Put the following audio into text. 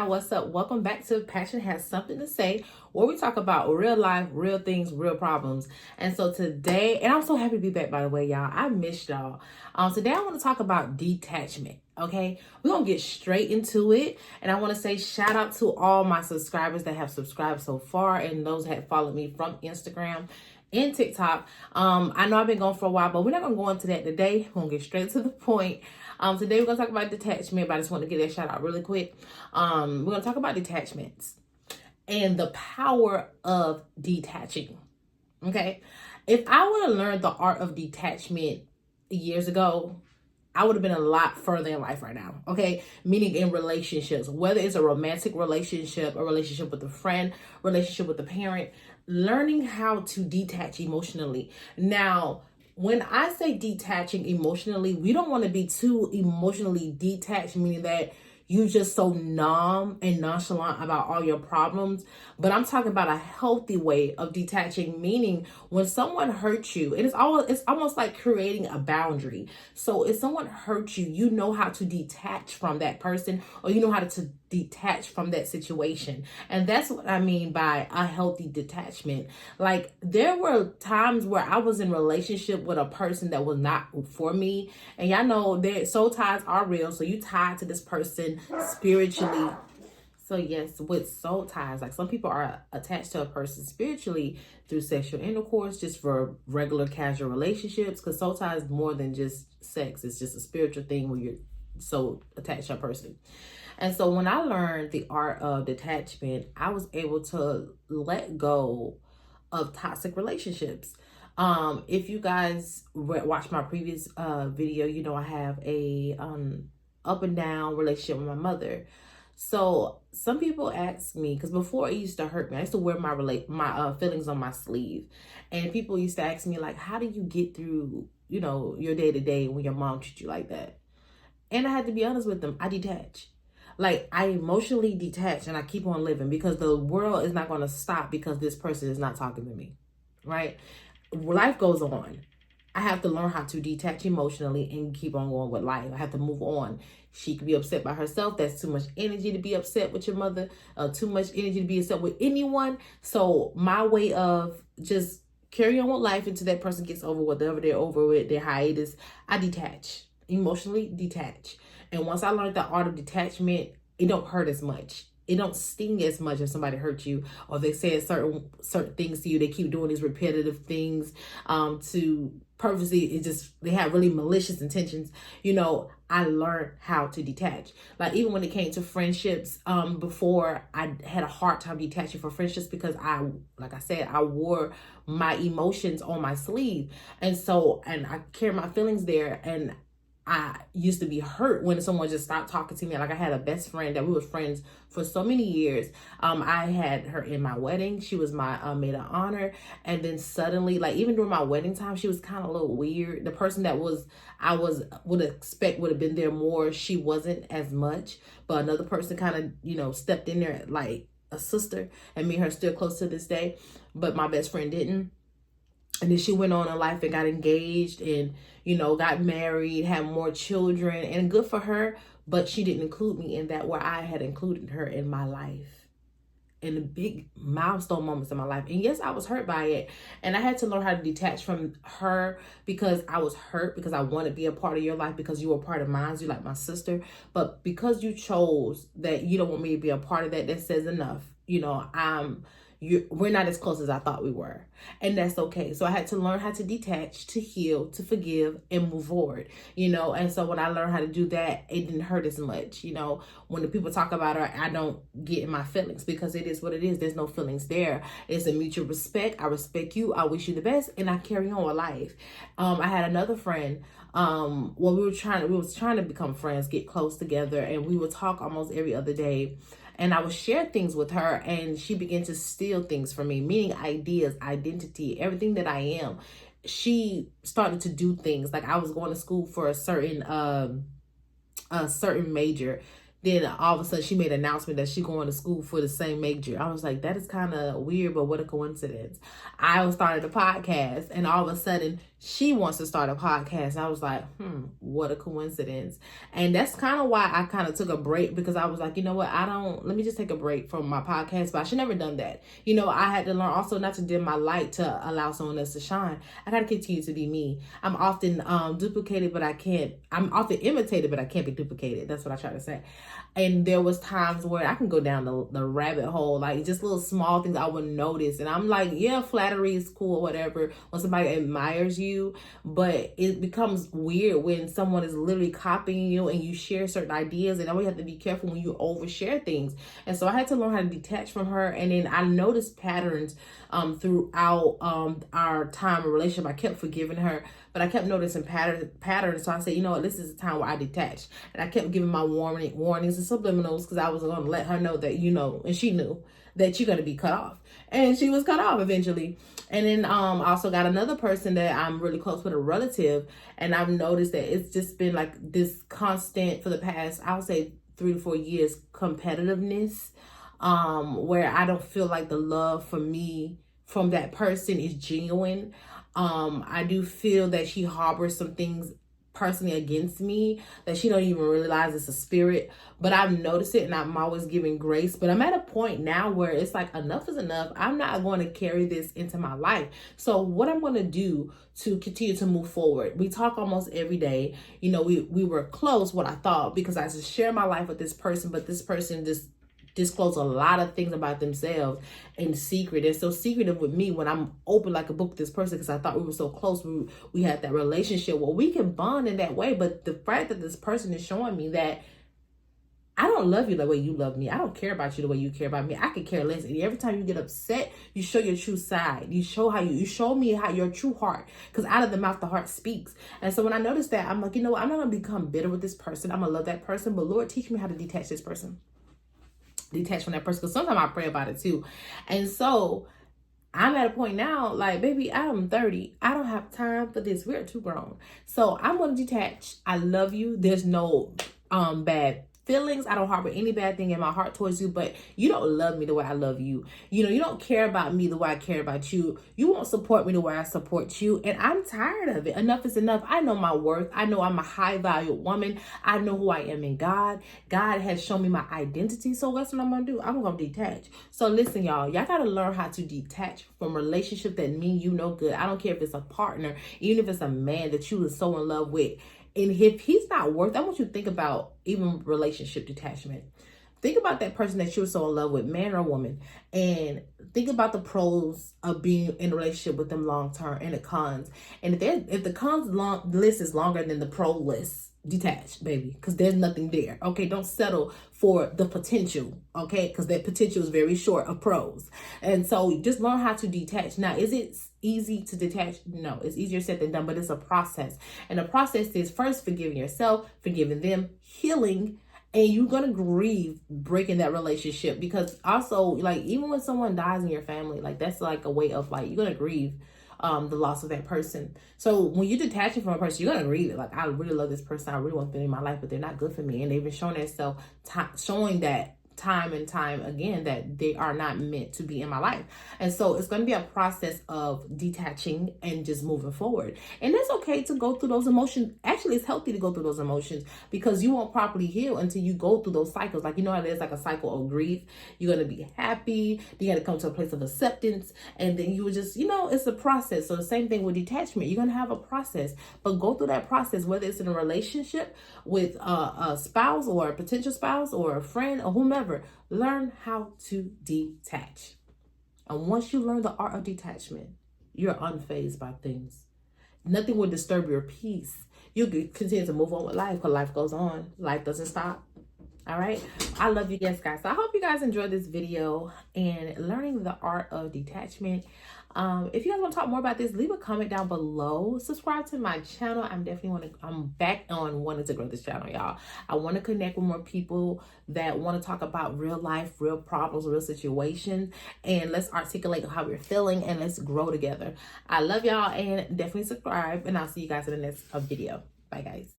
y'all, what's up? Welcome back to Passion Has Something to Say, where we talk about real life, real things, real problems. And so today, and I'm so happy to be back, by the way, y'all. I missed y'all. Today I want to talk about detachment. Okay, we're gonna get straight into it, and I want to say shout out to all my subscribers that have subscribed so far, and those that have followed me from Instagram and TikTok. I know I've been gone for a while, but we're not gonna go into that today. We're gonna get straight to the point. Today we're gonna talk about detachment, but I just want to get that shout out really quick. We're gonna talk about detachments and the power of detaching. Okay, if I would have learned the art of detachment years ago, I would have been a lot further in life right now. Okay, meaning in relationships, whether it's a romantic relationship, a relationship with a friend, relationship with a parent, learning how to detach emotionally. Now, when I say detaching emotionally, we don't want to be too emotionally detached, meaning that you just so numb and nonchalant about all your problems. But I'm talking about a healthy way of detaching, meaning when someone hurts you, and it's almost like creating a boundary. So if someone hurts you, you know how to detach from that person, or you know how to detach from that situation. And that's what I mean by a healthy detachment. Like, there were times where I was in relationship with a person that was not for me, and y'all know that soul ties are real. So you tied to this person spiritually. So yes, with soul ties, like some people are attached to a person spiritually through sexual intercourse, just for regular casual relationships, because soul ties is more than just sex. It's just a spiritual thing where you're so attached to a person. And so when I learned the art of detachment, I was able to let go of toxic relationships. If you guys watch my previous video, you know I have a up and down relationship with my mother. So some people ask me, because before it used to hurt me, I used to wear my feelings on my sleeve, and people used to ask me like, how do you get through, your day to day when your mom treats you like that? And I had to be honest with them. I detach. Like, I emotionally detach and I keep on living, because the world is not going to stop because this person is not talking to me, right? Life goes on. I have to learn how to detach emotionally and keep on going with life. I have to move on. She could be upset by herself. That's too much energy to be upset with your mother. Too much energy to be upset with anyone. So my way of just carry on with life until that person gets over whatever they're over with, their hiatus, I detach. Emotionally detach. And once I learned the art of detachment, it don't hurt as much. It don't sting as much if somebody hurts you, or they say certain things to you. They keep doing these repetitive things to purposely, they have really malicious intentions. I learned how to detach. Like, even when it came to friendships, before, I had a hard time detaching from friendships because like I said, I wore my emotions on my sleeve. And I carry my feelings there, and I used to be hurt when someone just stopped talking to me. Like, I had a best friend that we were friends for so many years. I had her in my wedding. She was my maid of honor. And then suddenly, like, even during my wedding time, she was kind of a little weird. The person that would expect would have been there more, she wasn't as much. But another person kind of, stepped in there like a sister, and me and her still close to this day. But my best friend didn't. And then she went on in life and got engaged and, got married, had more children, and good for her. But she didn't include me in that, where I had included her in my life, in the big milestone moments in my life. And yes, I was hurt by it. And I had to learn how to detach from her, because I was hurt, because I want to be a part of your life, because you were a part of mine. You like my sister. But because you chose that you don't want me to be a part of that, that says enough. We're not as close as I thought we were. And that's okay. So I had to learn how to detach, to heal, to forgive, and move forward, And so when I learned how to do that, it didn't hurt as much. When the people talk about her, I don't get in my feelings, because it is what it is. There's no feelings there. It's a mutual respect. I respect you. I wish you the best. And I carry on with life. I had another friend. We was trying to become friends, get close together. And we would talk almost every other day. And I would share things with her, and she began to steal things from me, meaning ideas, identity, everything that I am. She started to do things. Like, I was going to school for a certain major. Then all of a sudden she made an announcement that she going to school for the same major. I was like, that is kind of weird, but what a coincidence. I was starting a podcast, and all of a sudden she wants to start a podcast. I was like, what a coincidence. And that's kind of why I kind of took a break, because I was like, you know what, let me just take a break from my podcast. But I should never done that. You know, I had to learn also not to dim my light to allow someone else to shine. I got to continue to be me. I'm often duplicated, but I'm often imitated, but I can't be duplicated. That's what I try to say. And there was times where I can go down the rabbit hole, like just little small things I would notice. And I'm like, yeah, flattery is cool or whatever when somebody admires you, but it becomes weird when someone is literally copying you and you share certain ideas. And then we have to be careful when you overshare things. And so I had to learn how to detach from her. And then I noticed patterns throughout our time of relationship. I kept forgiving her, but I kept noticing patterns. So I said, you know what, this is the time where I detach. And I kept giving my warnings and subliminals, because I was going to let her know that, you know, and she knew that you're going to be cut off. And she was cut off eventually. And then I also got another person that I'm really close with, a relative. And I've noticed that it's just been like this constant for the past, I would say 3 to 4 years, competitiveness, where I don't feel like the love for me from that person is genuine. I do feel that she harbors some things personally against me that she don't even realize it's a spirit, but I've noticed it and I'm always giving grace. But I'm at a point now where it's like, enough is enough. I'm not going to carry this into my life. So what I'm going to do to continue to move forward, we talk almost every day. You know, we were close, what I thought, because I just share my life with this person, but this person just disclose a lot of things about themselves in secret. They're so secretive with me when I'm open like a book with this person, because I thought we were so close. We had that relationship where we can bond in that way. But the fact that this person is showing me that I don't love you the way you love me, I don't care about you the way you care about me, I could care less. And every time you get upset, you show your true side. You show me how your true heart, because out of the mouth the heart speaks. And so when I noticed that, I'm like, you know what, I'm not gonna become bitter with this person. I'm gonna love that person, but Lord, teach me how to detach this person. Detach from that person, because sometimes I pray about it too. And so I'm at a point now, like, baby, I'm 30. I don't have time for this. We're too grown. So I'm going to detach. I love you. There's no bad feelings. I don't harbor any bad thing in my heart towards you, but you don't love me the way I love you. You know, you don't care about me the way I care about you. You won't support me the way I support you. And I'm tired of it. Enough is enough. I know my worth. I know I'm a high value woman. I know who I am in God. God has shown me my identity. So that's what I'm going to do. I'm going to detach. So listen, y'all got to learn how to detach from relationship that mean you no good. I don't care if it's a partner, even if it's a man that you are so in love with. And if he's not worth, I want you to think about even relationship detachment. Think about that person that you're so in love with, man or woman, and think about the pros of being in a relationship with them long term and the cons. And if the cons list is longer than the pro list, detach, baby, because there's nothing there. Okay, don't settle for the potential. Okay, because that potential is very short of pros. And so just learn how to detach. Now, is it easy to detach? No, it's easier said than done, but it's a process. And the process is first forgiving yourself, forgiving them, healing. And you're going to grieve breaking that relationship, because also, like, even when someone dies in your family, like, that's like a way of, like, you're going to grieve the loss of that person. So when you're detaching from a person, you're going to grieve it. Like, I really love this person. I really want them in my life, but they're not good for me. And they've been showing themselves, showing that time and time again that they are not meant to be in my life. And so it's going to be a process of detaching and just moving forward. And it's okay to go through those emotions. Actually, it's healthy to go through those emotions, because you won't properly heal until you go through those cycles. Like, you know how there's like a cycle of grief. You're going to be happy. You're going to come to a place of acceptance. And then you will just, you know, it's a process. So the same thing with detachment. You're going to have a process, but go through that process, whether it's in a relationship with a spouse or a potential spouse or a friend or whomever. Learn how to detach. And once you learn the art of detachment, you're unfazed by things. Nothing will disturb your peace. You'll continue to move on with life, because life goes on. Life doesn't stop. All right. I love you guys. So I hope you guys enjoyed this video and learning the art of detachment. If you guys want to talk more about this, leave a comment down below. Subscribe to my channel. I'm back on wanting to grow this channel, y'all. I want to connect with more people that want to talk about real life, real problems, real situations, and let's articulate how we're feeling and let's grow together. I love y'all, and definitely subscribe, and I'll see you guys in the next video. Bye, guys.